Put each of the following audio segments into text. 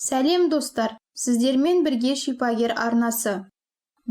Сәлем достар, сіздермен бірге шипагер арнасы.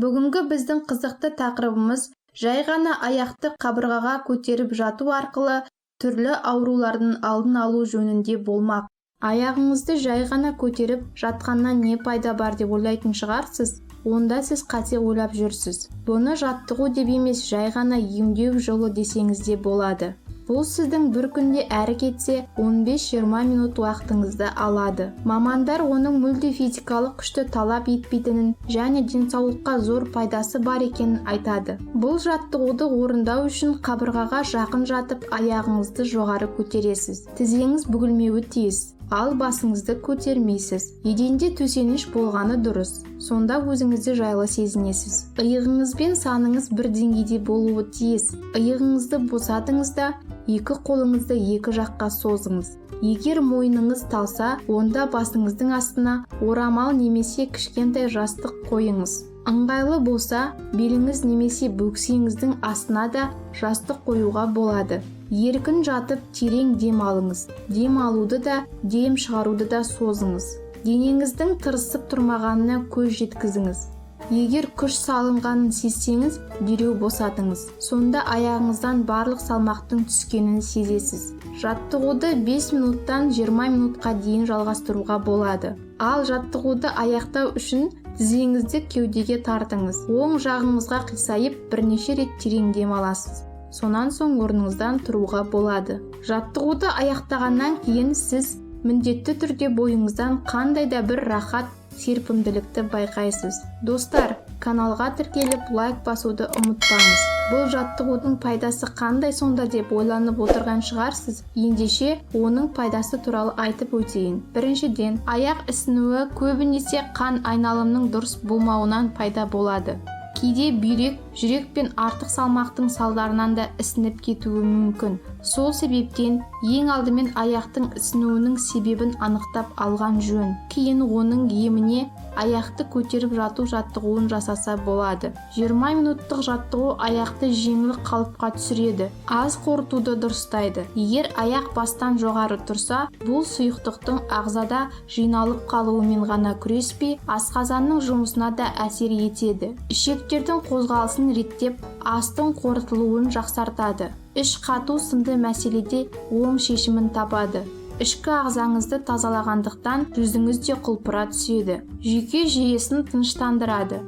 Бүгінгі біздің қызықты тақырыбымыз жай ғана аяқты қабырғаға көтеріп жату арқылы түрлі аурулардың алдын алу жөнінде болмақ. Аяғыңызды жай ғана көтеріп жатқаннан не пайда бар деп ойлайтын шығарсыз? Онда сіз қате ойлап жүрсіз. Бұны жаттығу деп емес, жай ғана емдеу жолы десеңіз де болады. Бұл сіздің бір күнде әрі кетсе 15-20 минут уақытыңызды алады. Мамандар оның мүлде физикалық күшті талап етпейтінін және денсаулыққа зор пайдасы бар екенін айтады. Бұл жаттығуды орындау үшін қабырғаға жақын жатып аяғыңызды жоғары көтересіз. Тізеңіз бүгілмеуі тиіс, ал басыңызды көтермейсіз. Еденде төсеніш болғаны дұрыс. Сонда өзіңізді жайлы сезінесіз. Иығыңыз бен саныңыз бір деңгейде болуы тиіс. Иығыңызды босатыңыз да екі қолыңызды екі жаққа созыңыз. Егер мойныңыз талса, онда басыңыздың астына орамал немесе кішкентай жастық қойыңыз. Ыңғайлы болса, беліңіз немесе бөксеңіздің астына да жастық қоюға болады. Еркін жатып терең дем алыңыз. Дем алуды да, дем шығаруды да созыңыз. Денеңіздің тырысып тұрмағанына көз жеткізіңіз. Егер күш салынғанын сезсеңіз, дереу босатыңыз. Сонда аяғыңыздан барлық салмақтың түскенін сезесіз. Жаттығуды 5 минуттан 20 минутқа дейін жалғастыруға болады. Ал жаттығуды аяқтау үшін тізеңізді кеудеге тартыңыз. Оң жағыңызға қисайып бірнеше рет терең дем аласыз. Сонан соң орныңыздан тұруға болады. Жаттығуды аяқтағаннан кейін сіз міндетті түрде бойыңыздан қандай да бір рахат, серпімділікті байқайсыз. Достар, каналға тіркеліп лайк басуды ұмытпаңыз. Бұл жаттығудың пайдасы қандай сонда деп ойланып отырған шығарсыз. Ендеше оның пайдасы туралы айтып өтейін. Біріншіден, аяқ ісінуі көбінесе қан айналымының дұрыс болмауынан пайда болады. Кейде бүйрек, жүрек пен артық салмақтың салдарынан да ісініп кетуі мүмкін. Сол себептен ең алдымен аяқтың ісінуінің себебін анықтап алған жөн. Кейін оның еміне аяқты көтеріп жату жаттығуын жасаса болады. 20 минуттық жаттығу аяқты жеңіл қалыпқа түсіреді, аз қорытуды дұрыстайды. Егер аяқ бастан жоғары тұрса, бұл сұйықтықтың ағзада жиналып қалуымен ғана күреспей, асқазанның жұмысына да әсер етеді. Ішектердің қозғалысын реттеп, астың қорытылуын жақсартады. Іш қату сынды мәселеде оң шешімін табады. Ішкі ағзаңызды тазалағандықтан жүзіңіз де құлпыра түседі. Жүйке жүйесін тыныштандырады.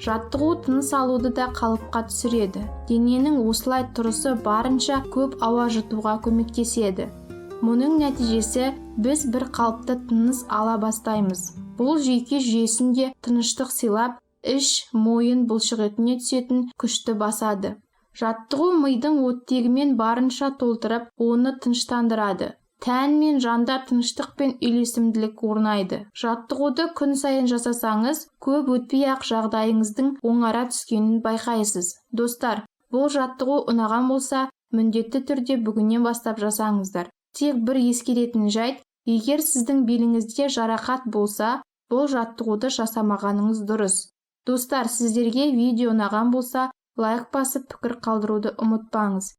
Жаттығу тыныс алуды да қалыпқа түсіреді. Дененің осылай тұрысы барынша көп ауа жұтуға көмектеседі. Мұның нәтижесі біз бір қалыпты тыныс ала бастаймыз. Бұл жүйке жүйесінде тыныштық сыйлап, іш, мойын бұлшықетіне түсетін күшті басады. Жаттығу мидың оттегімен барынша толтырып, оны тыныштандырады. Тән мен жанда тыныштық пен үйлесімділік орнайды. Жаттығуды күн сайын жасасаңыз, көп өтпей-ақ жағдайыңыздың оңара түскенін байқайсыз. Достар, бұл жаттығу ұнаған болса, міндетті түрде бүгіннен бастап жасаңыздар. Тек бір ескеретін жайт, егер сіздің беліңізде жарақат болса, бұл жаттығуды жасамағаныңыз дұрыс. Достар, сіздерге видео ұнаған болса, лайк басып пікір қалдыруды ұмытпаңыз.